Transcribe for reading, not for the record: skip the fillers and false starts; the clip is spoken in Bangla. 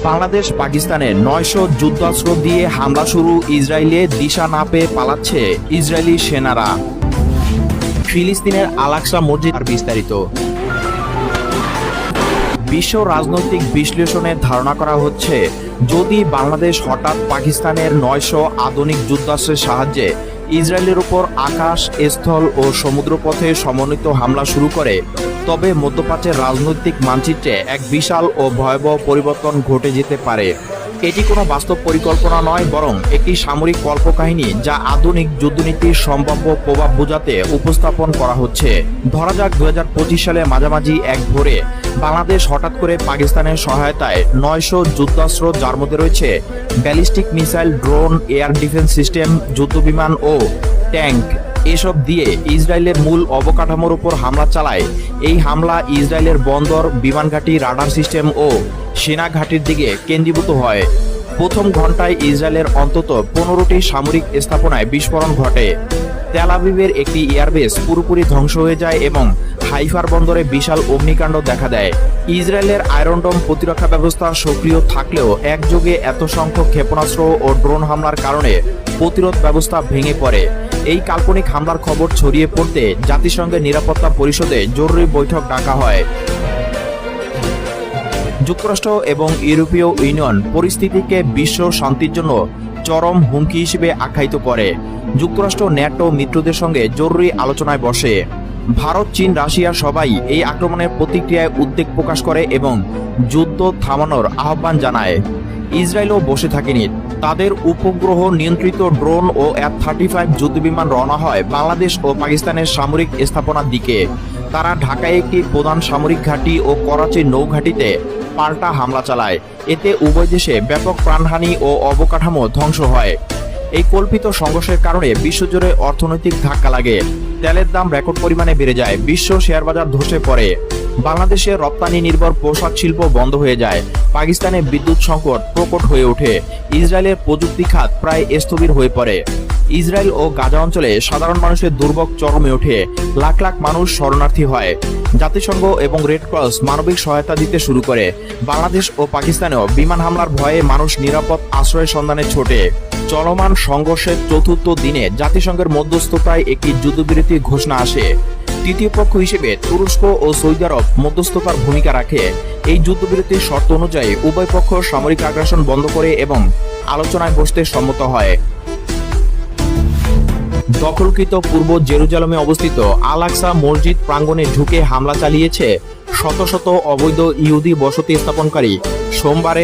বাংলাদেশ পাকিস্তানে 900 যুদ্ধাস্ত্র দিয়ে হামলা শুরু, ইসরায়েলে দিশা না পেয়ে পালাচ্ছে ইসরায়েলি সেনারা। ফিলিস্তিনের আল-আকসা মসজিদ আর বিস্তারিত। বিশ্ব রাজনৈতিক বিশ্লেষণে ধারণা করা হচ্ছে, যদি বাংলাদেশ হঠাৎ পাকিস্তানের 900 আধুনিক যুদ্ধাস্ত্রের সাহায্যে ইসরায়েলের উপর আকাশ, স্থল ও সমুদ্রপথে সমন্বিত হামলা শুরু করে, তবে মধ্যপ্রাচ্যের রাজনৈতিক মানচিত্রে এক বিশাল ও ভয়াবহ পরিবর্তন ঘটে যেতে পারে। এটি কোনো বাস্তব পরিকল্পনা নয়, বরং একটি সামরিক কল্পকাহিনী যা আধুনিক যুদ্ধনীতির সম্ভাব্য প্রভাব বোঝাতে উপস্থাপন করা হচ্ছে। ধরা যাক 2025 সালে মাঝামাঝি এক ভোরে বাংলাদেশ হঠাৎ করে পাকিস্তানের সহায়তায় 900 যুদ্ধাস্ত্র, যার মধ্যে রয়েছে ballistic missile, drone, air defence system, যুদ্ধবিমান ও ট্যাঙ্ক, এসব দিয়ে ইসরায়েলের মূল অবকাঠামোর উপর হামলা চালায়। এই হামলা ইসরায়েলের বন্দর, বিমান ঘাঁটি, রাডার সিস্টেম ও সেনা ঘাঁটির দিকে কেন্দ্রীভূত হয়। প্রথম ঘন্টায় ইসরায়েলের অন্তত 15টি সামরিক স্থাপনায় বিস্ফোরণ ঘটে। তেল আবিবের একটি এয়ারবেস পুরোপুরি ধ্বংস হয়ে যায় এবং হাইফার বন্দরে বিশাল অগ্নিকাণ্ড দেখা দেয়। ইসরায়েলের আয়রন ডোম প্রতিরক্ষা ব্যবস্থা সক্রিয় থাকলেও একযোগে এত সংখ্যক ক্ষেপণাস্ত্র ও ড্রোন হামলার কারণে প্রতিরোধ ব্যবস্থা ভেঙে পড়ে। এই কাল্পনিক হামলার খবর ছড়িয়ে পড়তে জাতিসংঘের নিরাপত্তা পরিষদে জরুরি বৈঠক ডাকা হয়। যুক্তরাষ্ট্র এবং ইউরোপীয় ইউনিয়ন পরিস্থিতিকে বিশ্ব শান্তির জন্য চরম হুমকি হিসেবে আখ্যায়িত করে। যুক্তরাষ্ট্র ন্যাটো মিত্রদের সঙ্গে জরুরি আলোচনায় বসে। ভারত, চীন, রাশিয়া সবাই এই আক্রমণের প্রতিক্রিয়ায় উদ্বেগ প্রকাশ করে এবং যুদ্ধ থামানোর আহ্বান জানায়। ইসরায়েলও বসে থাকেনি। তাদের উপগ্রহ নিয়ন্ত্রিত ড্রোন ও F-35 যুদ্ধবিমান রওনা হয় বাংলাদেশ ও পাকিস্তানের সামরিক স্থাপনার দিকে। তারা ঢাকায় একটি প্রধান সামরিক ঘাঁটি ও করাচির নৌঘাঁটিতে পাল্টা হামলা চালায়। এতে উভয় দেশে ব্যাপক প্রাণহানি ও অবকাঠামো ধ্বংস হয়। এই কল্পিত সংঘর্ষের কারণে বিশ্বজুড়ে অর্থনৈতিক ধাক্কা লাগে। তেলের দাম রেকর্ড পরিমাণে বেড়ে যায়। বিশ্ব শেয়ার বাজার ধসে পড়ে। বাংলাদেশের রপ্তানি নির্ভর পোশাক শিল্প বন্ধ হয়ে যায়। পাকিস্তানে বিদ্যুৎ সংকট প্রকট হয়ে ওঠে। ইসরায়েলের প্রযুক্তি খাত প্রায় স্থবির হয়ে পড়ে। ইসরায়েল ও গাজা অঞ্চলে সাধারণ মানুষের দুর্ভোগ চরমে ওঠে। লাখ লাখ মানুষ শরণার্থী হয়। জাতিসংঘ এবং রেড ক্রস মানবিক সহায়তা দিতে শুরু করে। বাংলাদেশ ও পাকিস্তানেও বিমান হামলার ভয়ে মানুষ নিরাপদ আশ্রয়ের সন্ধানে ছোটে। চলমান সংঘর্ষের চতুর্থ দিনে জাতিসংঘের মধ্যস্থতায় একটি যুদ্ধবিরতির ঘোষণা আসে। তৃতীয় পক্ষ হিসেবে তুরস্ক ও সৌদি আরব মধ্যস্থতার ভূমিকা রাখে। এই যুদ্ধবিরতির শর্ত অনুযায়ী উভয় পক্ষ সামরিক আগ্রাসন বন্ধ করে এবং আলোচনায় বসতে সম্মত হয়। দখলকৃত পূর্ব জেরুজালেমে অবস্থিত আল-আকসা মসজিদ প্রাঙ্গণে ঢুকে হামলা চালিয়েছে শত শত অবৈধ ইহুদি বসতি স্থাপনকারী। সোমবারে